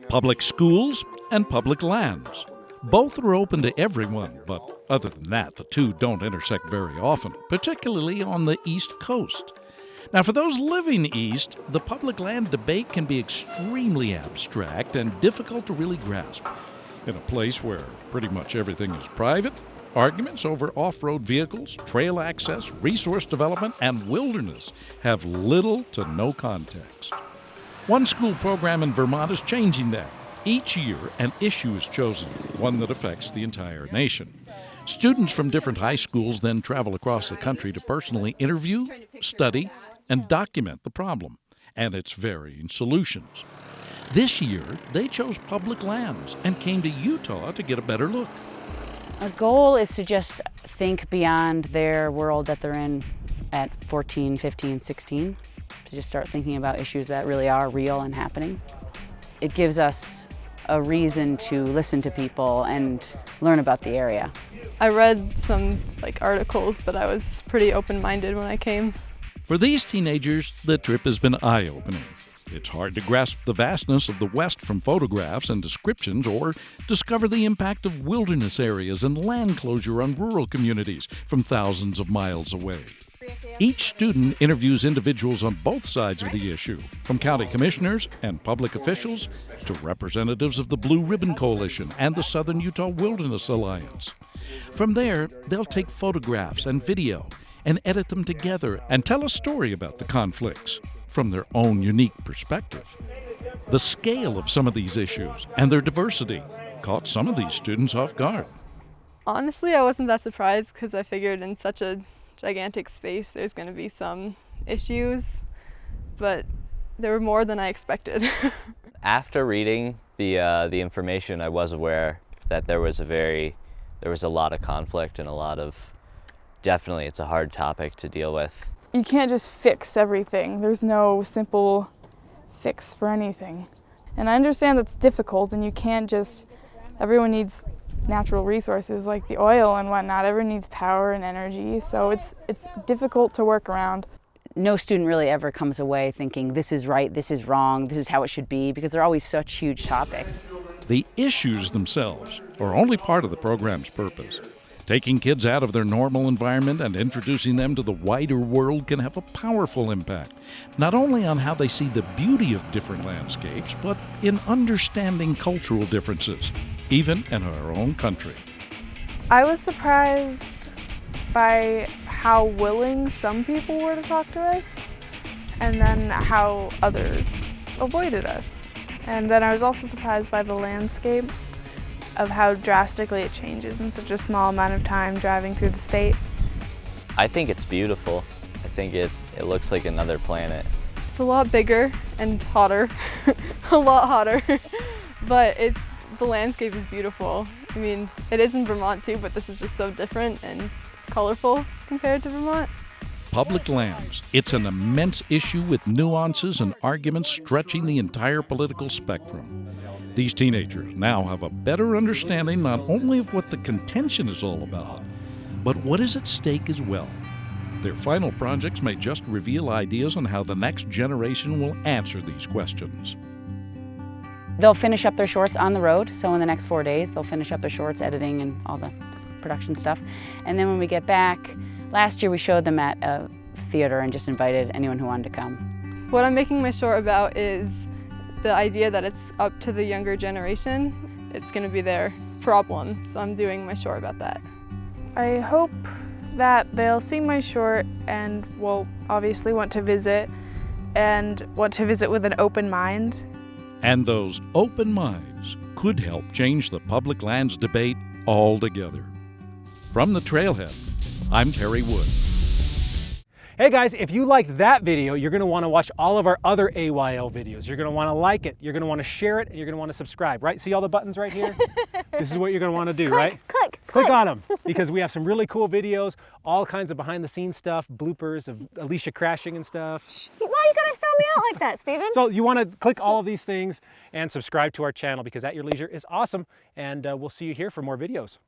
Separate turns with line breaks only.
public schools and public lands. Both are open to everyone, but other than that, the two don't intersect very often, particularly on the East Coast. Now, for those living east, the public land debate can be extremely abstract and difficult to really grasp. In a place where pretty much everything is private, arguments over off-road vehicles, trail access, resource development, and wilderness have little to no context. One school program in Vermont is changing that. Each year, an issue is chosen, one that affects the entire nation. Students from different high schools then travel across the country to personally interview, study, and document the problem and its varying solutions. This year, they chose public lands and came to Utah to get a better look.
Our goal is to just think beyond their world that they're in at 14, 15, 16, to just start thinking about issues that really are real and happening. It gives us a reason to listen to people and learn about the area.
I read some articles, but I was pretty open-minded when I came.
For these teenagers, the trip has been eye-opening. It's hard to grasp the vastness of the West from photographs and descriptions or discover the impact of wilderness areas and land closure on rural communities from thousands of miles away. Each student interviews individuals on both sides of the issue, from county commissioners and public officials to representatives of the Blue Ribbon Coalition and the Southern Utah Wilderness Alliance. From there, they'll take photographs and video and edit them together and tell a story about the conflicts from their own unique perspective. The scale of some of these issues and their diversity caught some of these students off guard.
Honestly, I wasn't that surprised because I figured in such a gigantic space there's going to be some issues, but there were more than I expected.
After reading the information, I was aware that there was a lot of conflict and definitely it's a hard topic to deal with.
You can't just fix everything. There's no simple fix for anything. And I understand that's difficult and you can't just, everyone needs natural resources like the oil and whatnot. Everyone needs power and energy, so it's difficult to work around.
No student really ever comes away thinking this is right, this is wrong, this is how it should be, because they're always such huge topics.
The issues themselves are only part of the program's purpose. Taking kids out of their normal environment and introducing them to the wider world can have a powerful impact, not only on how they see the beauty of different landscapes, but in understanding cultural differences, even in our own country.
I was surprised by how willing some people were to talk to us, and then how others avoided us. And then I was also surprised by the landscape, of how drastically it changes in such a small amount of time driving through the state.
I think it's beautiful. I think it looks like another planet.
It's a lot bigger and hotter, a lot hotter, but the landscape is beautiful. I mean, it is in Vermont too, but this is just so different and colorful compared to Vermont.
Public lands. It's an immense issue with nuances and arguments stretching the entire political spectrum. These teenagers now have a better understanding not only of what the contention is all about, but what is at stake as well. Their final projects may just reveal ideas on how the next generation will answer these questions.
They'll finish up their shorts on the road, so in the next 4 days they'll finish up their shorts, editing and all the production stuff. And then when we get back, last year we showed them at a theater and just invited anyone who wanted to come.
What I'm making my short about is the idea that it's up to the younger generation. It's going to be their problem, so I'm doing my short about that.
I hope that they'll see my short and will obviously want to visit, and want to visit with an open mind.
And those open minds could help change the public lands debate altogether. From the Trailhead, I'm Terry Wood.
Hey guys, if you like that video, you're going to want to watch all of our other AYL videos. You're going to want to like it, you're going to want to share it, and you're going to want to subscribe, right? See all the buttons right here? This is what you're going to want to do, right? Click on them, because we have some really cool videos, all kinds of behind the scenes stuff, bloopers of Alicia crashing and stuff.
Why are you going to sell me out like that, Steven?
So you want to click all of these things and subscribe to our channel, because At Your Leisure is awesome, and we'll see you here for more videos.